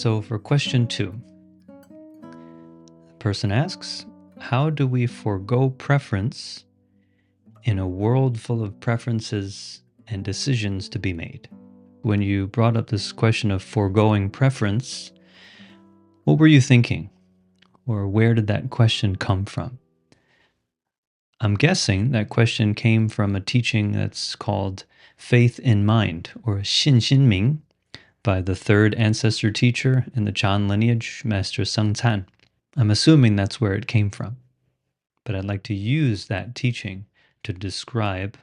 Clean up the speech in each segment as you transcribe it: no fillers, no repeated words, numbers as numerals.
So for question 2, the person asks, how do we forego preference in a world full of preferences and decisions to be made? When you brought up this question of foregoing preference, what were you thinking? Or where did that question come from? I'm guessing that question came from a teaching that's called Faith in Mind, or 信心明, by the third ancestor teacher in the Chan lineage, Master Sheng Yen. I'm assuming that's where it came from. But I'd like to use that teaching to describe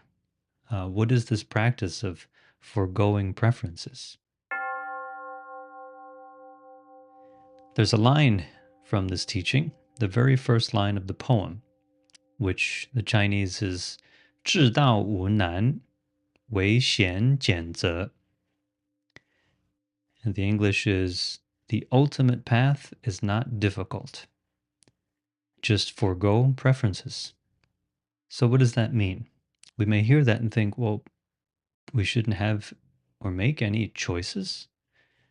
what is this practice of foregoing preferences. There's a line from this teaching, the very first line of the poem, which the Chinese is 至道无难, 唯嫌拣择. And the English is, the ultimate path is not difficult. Just forego preferences. So what does that mean? We may hear that and think, well, we shouldn't have or make any choices.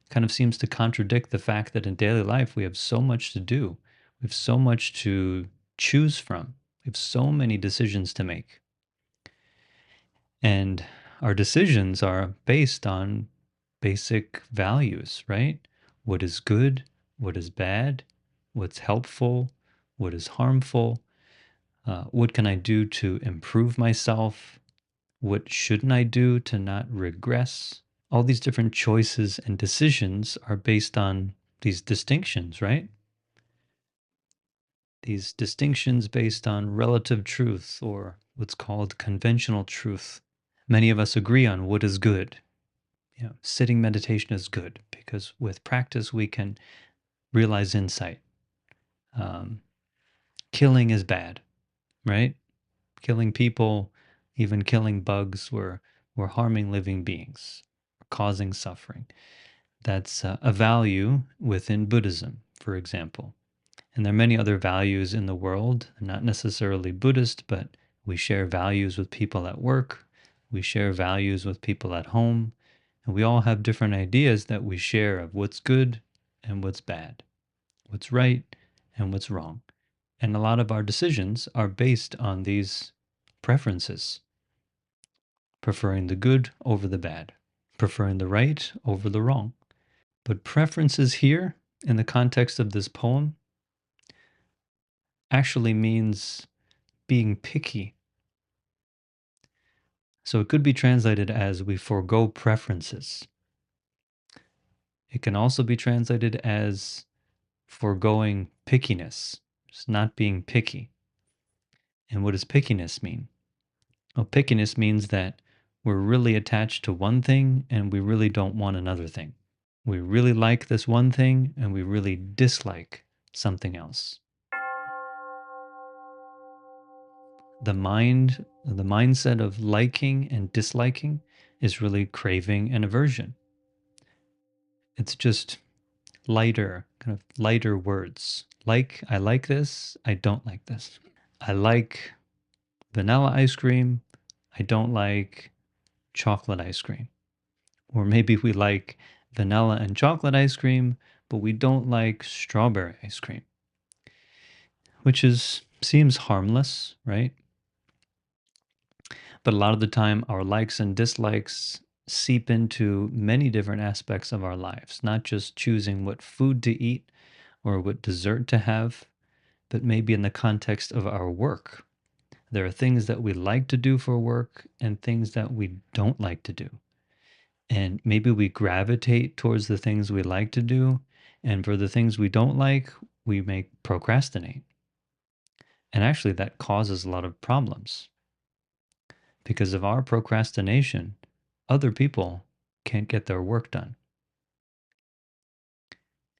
Kind of seems to contradict the fact that in daily life we have so much to do. We have so much to choose from. We have so many decisions to make. And our decisions are based on basic values, right? What is good, what is bad, what's helpful, what is harmful, what can I do to improve myself, what shouldn't I do to not regress. All these different choices and decisions are based on these distinctions, right? These distinctions based on relative truth, or what's called conventional truth. Many of us agree on what is good. Sitting meditation is good because with practice we can realize insight. Killing is bad, right? Killing people, even killing bugs, we're harming living beings, causing suffering. That's a value within Buddhism, for example. And there are many other values in the world, not necessarily Buddhist, but we share values with people at work, we share values with people at home, and we all have different ideas that we share of what's good and what's bad, what's right and what's wrong. And a lot of our decisions are based on these preferences, preferring the good over the bad, preferring the right over the wrong. But preferences here, in the context of this poem, actually means being picky. So it could be translated as we forego preferences. It can also be translated as foregoing pickiness, just not being picky. And what does pickiness mean? Well, pickiness means that we're really attached to one thing and we really don't want another thing. We really like this one thing and we really dislike something else. The mindset of liking and disliking is really craving and aversion. It's just lighter words. Like, I like this, I don't like this. I like vanilla ice cream, I don't like chocolate ice cream. Or maybe we like vanilla and chocolate ice cream, but we don't like strawberry ice cream. Which seems harmless, right? But a lot of the time, our likes and dislikes seep into many different aspects of our lives, not just choosing what food to eat or what dessert to have, but maybe in the context of our work. There are things that we like to do for work and things that we don't like to do. And maybe we gravitate towards the things we like to do, and for the things we don't like, we may procrastinate. And actually, that causes a lot of problems. Because of our procrastination, other people can't get their work done.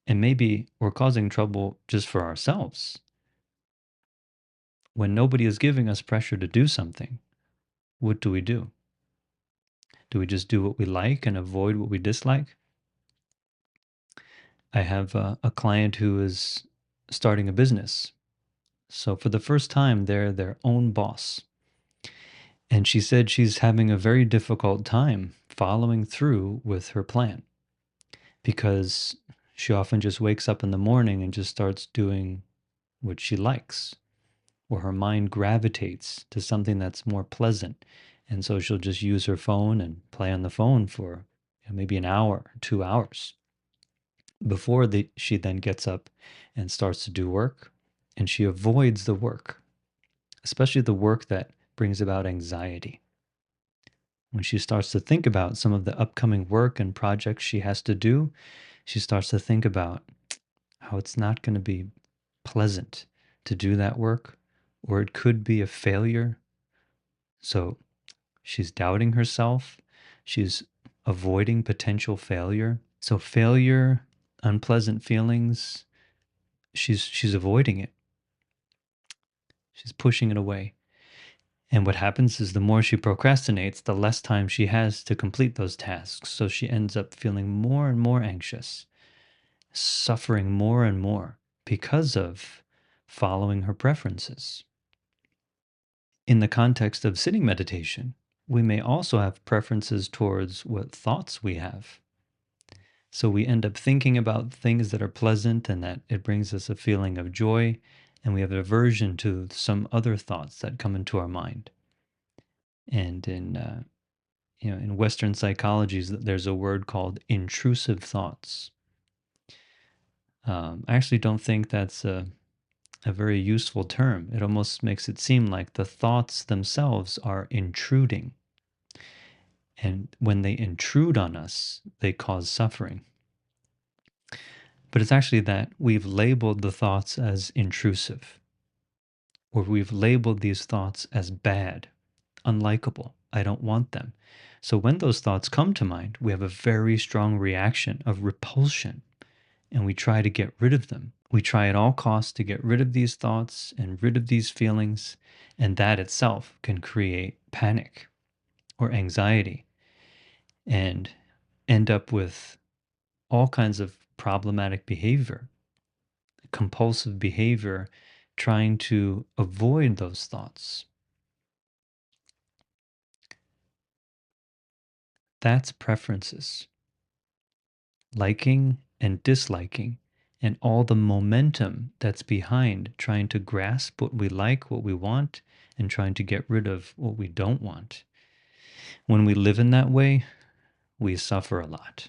And maybe we're causing trouble just for ourselves. When nobody is giving us pressure to do something, what do? Do we just do what we like and avoid what we dislike? I have a client who is starting a business. So for the first time, they're their own boss. And she said she's having a very difficult time following through with her plan because She often just wakes up in the morning and just starts doing what she likes, or her mind gravitates to something that's more pleasant. And so she'll just use her phone and play on the phone for maybe an hour, 2 hours before she then gets up and starts to do work. And she avoids the work, especially the work that brings about anxiety. When she starts to think about some of the upcoming work and projects she has to do, she starts to think about how it's not going to be pleasant to do that work, or it could be a failure. So she's doubting herself. She's avoiding potential failure. So failure, unpleasant feelings, she's avoiding it. She's pushing it away. And what happens is the more she procrastinates, the less time she has to complete those tasks. So she ends up feeling more and more anxious, suffering more and more because of following her preferences. In the context of sitting meditation, we may also have preferences towards what thoughts we have. So we end up thinking about things that are pleasant and that it brings us a feeling of joy, and we have aversion to some other thoughts that come into our mind. And in Western psychology, there's a word called intrusive thoughts. I actually don't think that's a very useful term. It almost makes it seem like the thoughts themselves are intruding. And when they intrude on us, they cause suffering. But it's actually that we've labeled the thoughts as intrusive, or we've labeled these thoughts as bad, unlikable. I don't want them. So when those thoughts come to mind, we have a very strong reaction of repulsion, and we try to get rid of them. We try at all costs to get rid of these thoughts and rid of these feelings, and that itself can create panic or anxiety and end up with all kinds of problematic behavior, compulsive behavior, trying to avoid those thoughts. That's preferences, liking and disliking, and all the momentum that's behind trying to grasp what we like, what we want, and trying to get rid of what we don't want. When we live in that way, we suffer a lot.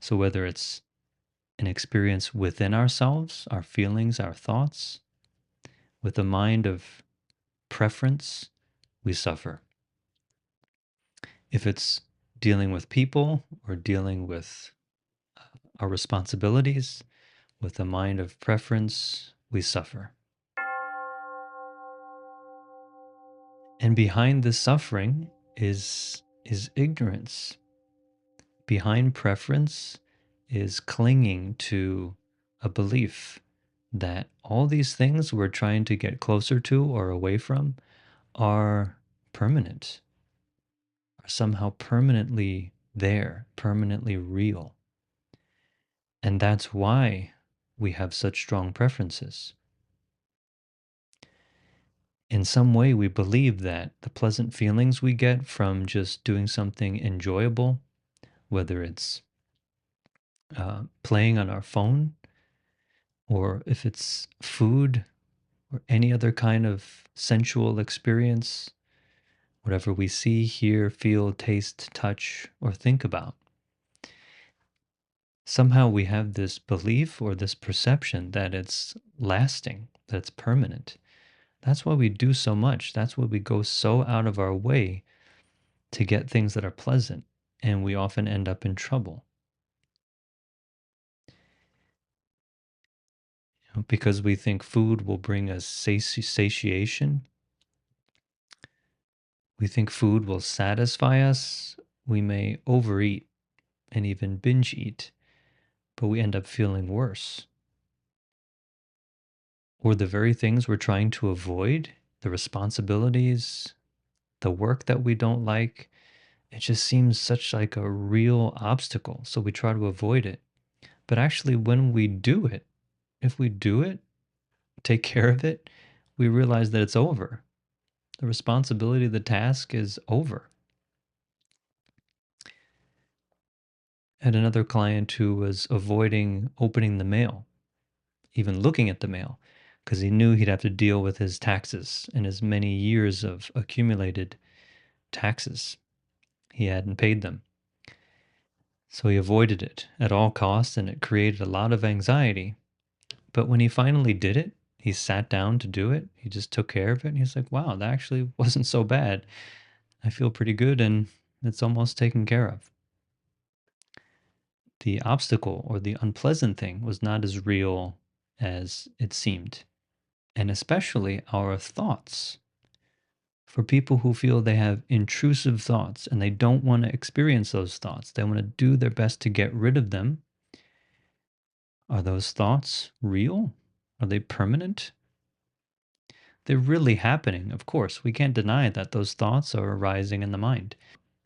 So whether it's an experience within ourselves, our feelings, our thoughts, with a mind of preference, we suffer. If it's dealing with people or dealing with our responsibilities, with a mind of preference, we suffer. And behind the suffering is ignorance. Behind preference is clinging to a belief that all these things we're trying to get closer to or away from are permanent, are somehow permanently there, permanently real. And that's why we have such strong preferences. In some way, we believe that the pleasant feelings we get from just doing something enjoyable, whether it's playing on our phone, or if it's food, or any other kind of sensual experience, whatever we see, hear, feel, taste, touch, or think about. Somehow we have this belief or this perception that it's lasting, that it's permanent. That's why we do so much. That's why we go so out of our way to get things that are pleasant, and we often end up in trouble. Because we think food will bring us satiation, we think food will satisfy us, we may overeat and even binge eat, but we end up feeling worse. Or the very things we're trying to avoid, the responsibilities, the work that we don't like, it just seems such like a real obstacle. So we try to avoid it. But actually, when we do it, if we do it, take care of it, we realize that it's over. The responsibility, the task is over. had another client who was avoiding opening the mail, even looking at the mail, because he knew he'd have to deal with his taxes and his many years of accumulated taxes. He hadn't paid them. So he avoided it at all costs, and it created a lot of anxiety. But when he finally did it, he sat down to do it. He just took care of it. And he's like, wow, that actually wasn't so bad. I feel pretty good, and it's almost taken care of. The obstacle or the unpleasant thing was not as real as it seemed. And especially our thoughts. For people who feel they have intrusive thoughts and they don't want to experience those thoughts, they want to do their best to get rid of them. Are those thoughts real? Are they permanent? They're really happening, of course. We can't deny that those thoughts are arising in the mind.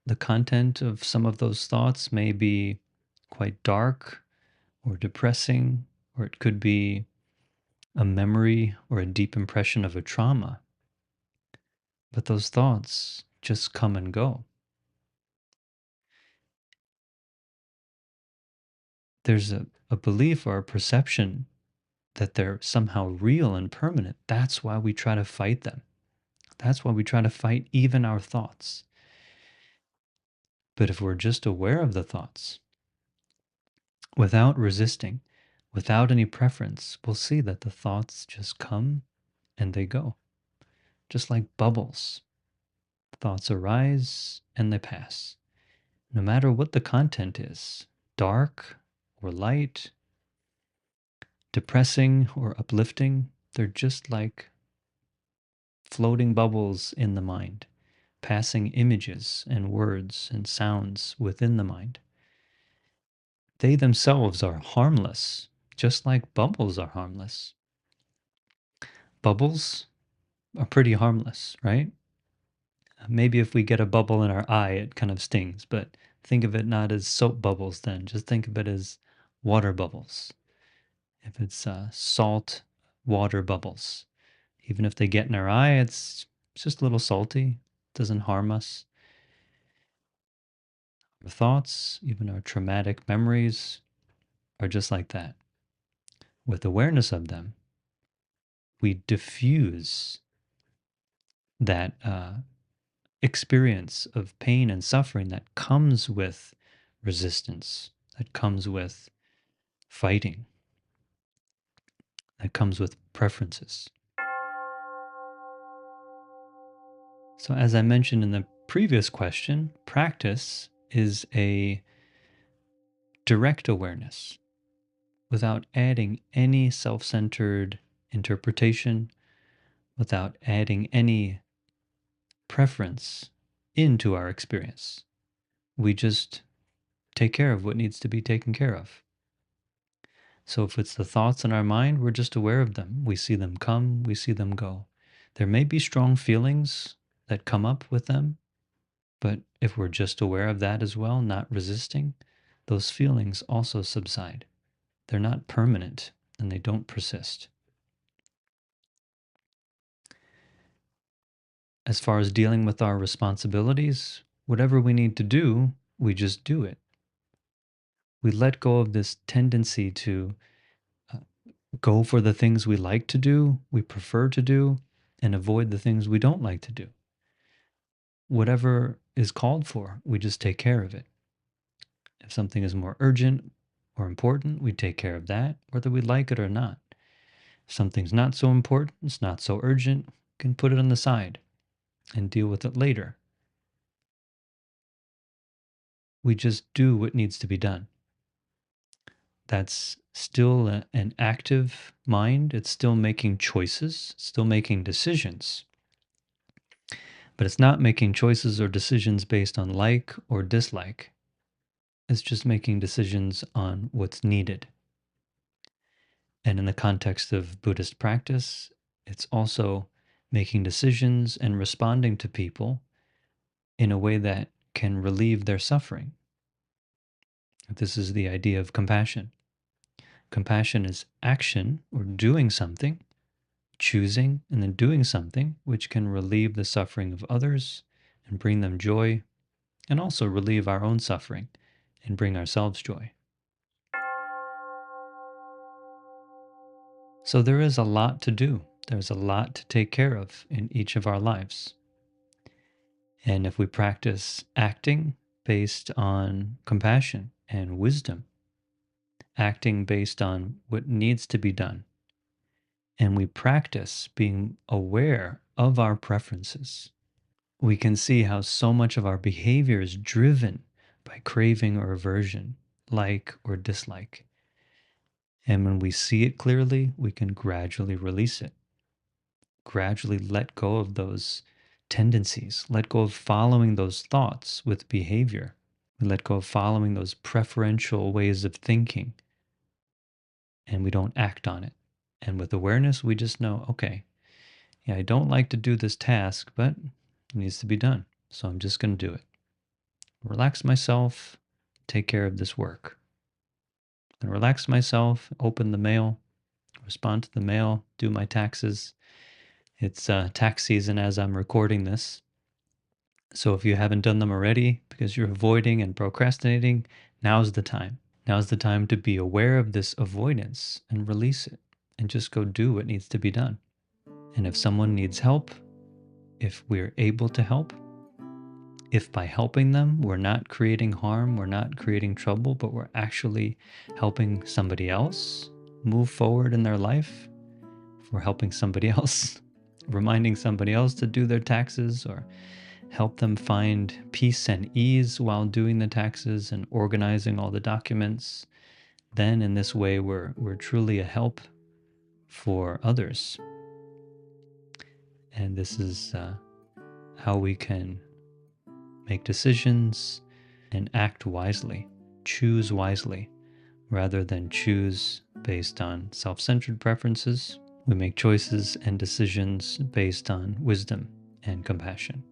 The content of some of those thoughts may be quite dark or depressing, or it could be a memory or a deep impression of a trauma. But those thoughts just come and go. There's a belief or a perception that they're somehow real and permanent. That's why we try to fight them. That's why we try to fight even our thoughts. But if we're just aware of the thoughts, without resisting, without any preference, we'll see that the thoughts just come and they go, just like bubbles. Thoughts arise and they pass. No matter what the content is, dark or light, depressing or uplifting, they're just like floating bubbles in the mind, passing images and words and sounds within the mind. They themselves are harmless, just like bubbles are harmless. Bubbles are pretty harmless, right? Maybe if we get a bubble in our eye, it kind of stings, but think of it not as soap bubbles then. Just think of it as water bubbles. If it's salt water bubbles, even if they get in our eye, it's just a little salty, doesn't harm us. Our thoughts, even our traumatic memories, are just like that. With awareness of them, we diffuse that experience of pain and suffering that comes with resistance, that comes with fighting, that comes with preferences. So, as I mentioned in the previous question, practice is a direct awareness without adding any self centered interpretation, without adding any preference into our experience. We just take care of what needs to be taken care of. So if it's the thoughts in our mind, we're just aware of them. We see them come, we see them go. There may be strong feelings that come up with them, but if we're just aware of that as well, not resisting, those feelings also subside. They're not permanent and they don't persist. As far as dealing with our responsibilities, whatever we need to do, we just do it. We let go of this tendency to go for the things we like to do, we prefer to do, and avoid the things we don't like to do. Whatever is called for, we just take care of it. If something is more urgent or important, we take care of that, whether we like it or not. If something's not so important, it's not so urgent, we can put it on the side and deal with it later. We just do what needs to be done. That's still an active mind. It's still making choices, still making decisions. But it's not making choices or decisions based on like or dislike. It's just making decisions on what's needed. And in the context of Buddhist practice, it's also making decisions and responding to people in a way that can relieve their suffering. This is the idea of compassion. Compassion is action or doing something, choosing and then doing something which can relieve the suffering of others and bring them joy, and also relieve our own suffering and bring ourselves joy. So there is a lot to do. There's a lot to take care of in each of our lives. And if we practice acting based on compassion and wisdom, acting based on what needs to be done, and we practice being aware of our preferences, we can see how so much of our behavior is driven by craving or aversion, like or dislike. And when we see it clearly, we can gradually release it, gradually let go of those tendencies, let go of following those thoughts with behavior. We let go of following those preferential ways of thinking, and we don't act on it. And with awareness, we just know, okay, yeah, I don't like to do this task, but it needs to be done. So I'm just going to do it. Relax myself, take care of this work. And relax myself, open the mail, respond to the mail, do my taxes. It's tax season as I'm recording this. So if you haven't done them already because you're avoiding and procrastinating, now's the time. Now's the time to be aware of this avoidance and release it and just go do what needs to be done. And if someone needs help, if we're able to help, if by helping them we're not creating harm, we're not creating trouble, but we're actually helping somebody else move forward in their life, if we're helping somebody else, reminding somebody else to do their taxes, or help them find peace and ease while doing the taxes and organizing all the documents, then in this way we're truly a help for others. And this is how we can make decisions and act wisely, choose wisely, rather than choose based on self-centered preferences. We make choices and decisions based on wisdom and compassion.